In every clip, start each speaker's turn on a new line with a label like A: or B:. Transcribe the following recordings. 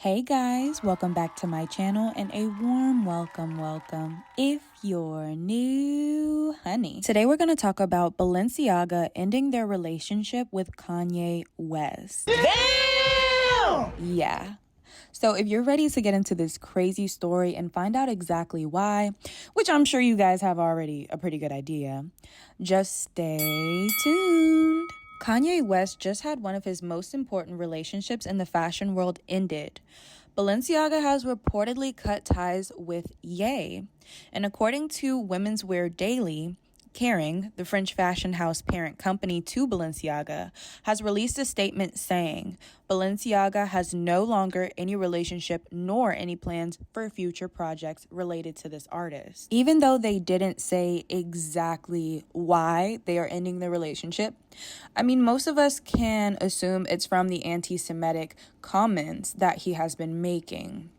A: Hey guys, welcome back to my channel and a warm welcome if you're new, honey. Today we're going to talk about Balenciaga ending their relationship with Kanye West. Damn! Yeah. So if you're ready to get into this crazy story and find out exactly why, which I'm sure you guys have already a pretty good idea, just stay tuned. Kanye West just had one of his most important relationships in the fashion world ended. Balenciaga has reportedly cut ties with Ye, and according to Women's Wear Daily, Kering, the French fashion house parent company to Balenciaga, has released a statement saying Balenciaga has no longer any relationship nor any plans for future projects related to this artist. Even though they didn't say exactly why they are ending the relationship, I mean, most of us can assume it's from the anti-Semitic comments that he has been making.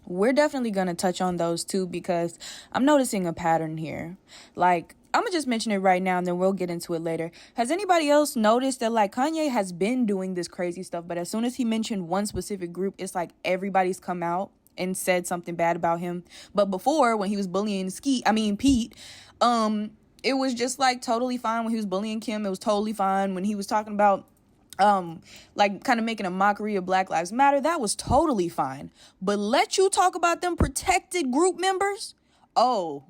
A: We're definitely going to touch on those too because I'm noticing a pattern here. Like, I'm going to just mention it right now and then we'll get into it later. Has anybody else noticed that, like, Kanye has been doing this crazy stuff, but as soon as he mentioned one specific group, it's like everybody's come out and said something bad about him. But before, when he was bullying Pete, it was just like totally fine when he was bullying Kim. It was totally fine when he was talking about like kind of making a mockery of Black Lives Matter. That was totally fine. But let you talk about them protected group members? Oh,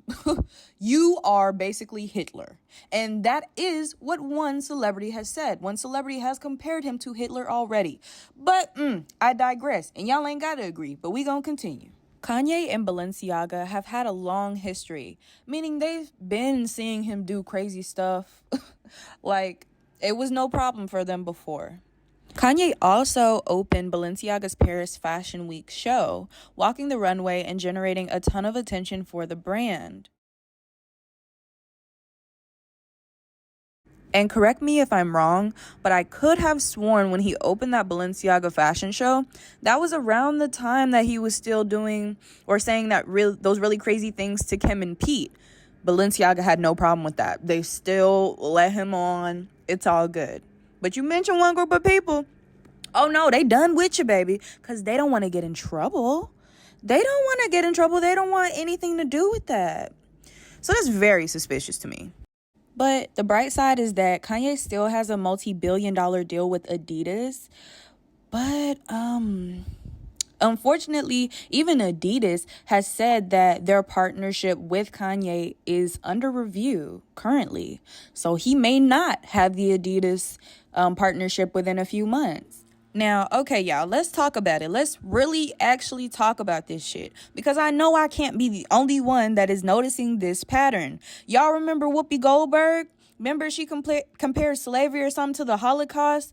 A: you are basically Hitler. And that is what one celebrity has said. One celebrity has compared him to Hitler already. But I digress. And y'all ain't got to agree. But we gonna continue. Kanye and Balenciaga have had a long history, meaning they've been seeing him do crazy stuff. Like, it was no problem for them before. Kanye also opened Balenciaga's Paris Fashion Week show, walking the runway and generating a ton of attention for the brand. And correct me if I'm wrong, but I could have sworn when he opened that Balenciaga fashion show, that was around the time that he was still doing or saying those really crazy things to Kim and Pete. Balenciaga had no problem with that. They still let him on. It's all good. But you mentioned one group of people. Oh no, they done with you, baby, because they don't want to get in trouble. They don't want to get in trouble. They don't want anything to do with that. So that's very suspicious to me. But the bright side is that Kanye still has a multi-billion-dollar deal with Adidas. But unfortunately, even Adidas has said that their partnership with Kanye is under review currently. So he may not have the Adidas partnership within a few months. Now, okay, y'all, let's talk about it. Let's really actually talk about this shit. Because I know I can't be the only one that is noticing this pattern. Y'all remember Whoopi Goldberg? Remember she compared slavery or something to the Holocaust?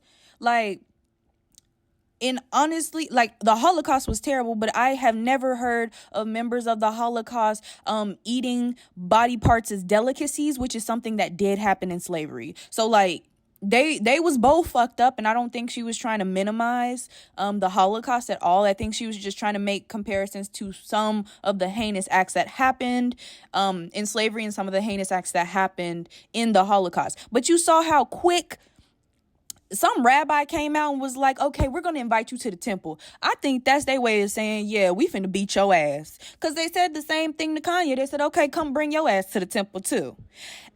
A: And honestly, like, the Holocaust was terrible, but I have never heard of members of the Holocaust eating body parts as delicacies, which is something that did happen in slavery. So, like, they was both fucked up, and I don't think she was trying to minimize the Holocaust at all. I think she was just trying to make comparisons to some of the heinous acts that happened in slavery and some of the heinous acts that happened in the Holocaust. But you saw how quick some rabbi came out and was like, okay, we're going to invite you to the temple. I think that's their way of saying, yeah, we finna beat your ass. Because they said the same thing to Kanye. They said, okay, come bring your ass to the temple too.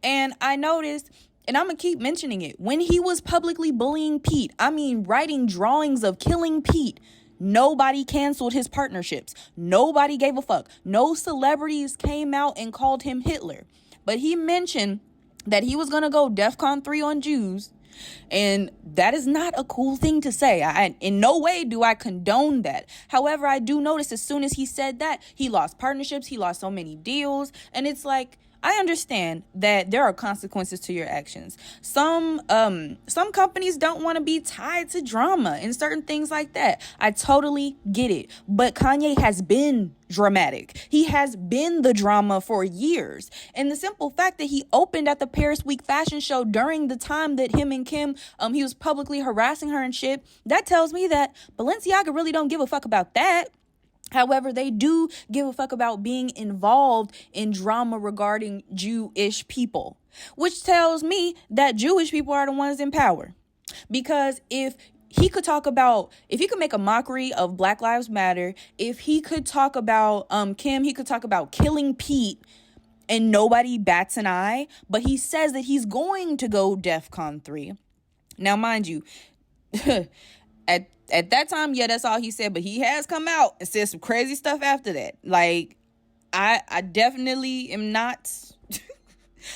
A: And I noticed, and I'm going to keep mentioning it, when he was publicly bullying Pete, I mean, writing drawings of killing Pete, nobody canceled his partnerships. Nobody gave a fuck. No celebrities came out and called him Hitler. But he mentioned that he was going to go DEFCON 3 on Jews. And that is not a cool thing to say. In no way do I condone that. However, I do notice as soon as he said that, he lost partnerships, he lost so many deals. And it's like, I understand that there are consequences to your actions. Some companies don't want to be tied to drama and certain things like that. I totally get it. But Kanye has been dramatic. He has been the drama for years. And the simple fact that he opened at the Paris Week fashion show during the time that him and Kim, he was publicly harassing her and shit, that tells me that Balenciaga really don't give a fuck about that. However, they do give a fuck about being involved in drama regarding Jewish people, which tells me that Jewish people are the ones in power. Because if he could talk about, if he could make a mockery of Black Lives Matter, if he could talk about Kim, he could talk about killing Pete, and nobody bats an eye, but he says that he's going to go DEFCON 3. Now, mind you, at that time, yeah, that's all he said, but he has come out and said some crazy stuff after that. Like, I definitely am not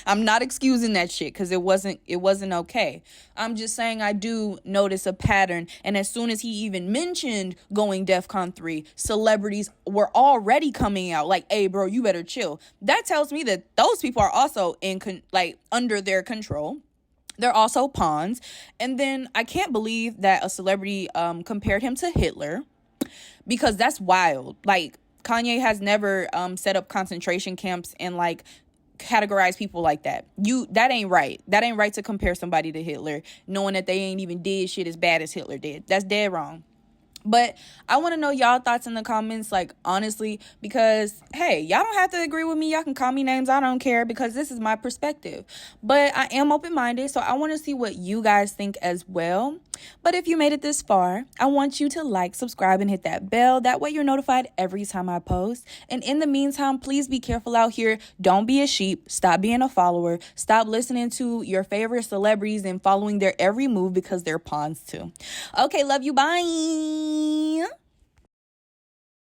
A: I'm not excusing that shit, because it wasn't okay. I'm just saying I do notice a pattern, and as soon as he even mentioned going DEFCON 3, celebrities were already coming out like, hey bro, you better chill. That tells me that those people are also under their control. They're also pawns. And then I can't believe that a celebrity compared him to Hitler, because that's wild. Like, Kanye has never set up concentration camps and like categorize people like that. That ain't right. That ain't right to compare somebody to Hitler, knowing that they ain't even did shit as bad as Hitler did. That's dead wrong. But I want to know y'all thoughts in the comments, like, honestly, because, hey, y'all don't have to agree with me. Y'all can call me names. I don't care, because this is my perspective. But I am open-minded, so I want to see what you guys think as well. But if you made it this far, I want you to like, subscribe, and hit that bell. That way you're notified every time I post. And in the meantime, please be careful out here. Don't be a sheep. Stop being a follower. Stop listening to your favorite celebrities and following their every move, because they're pawns too. Okay, love you. Bye.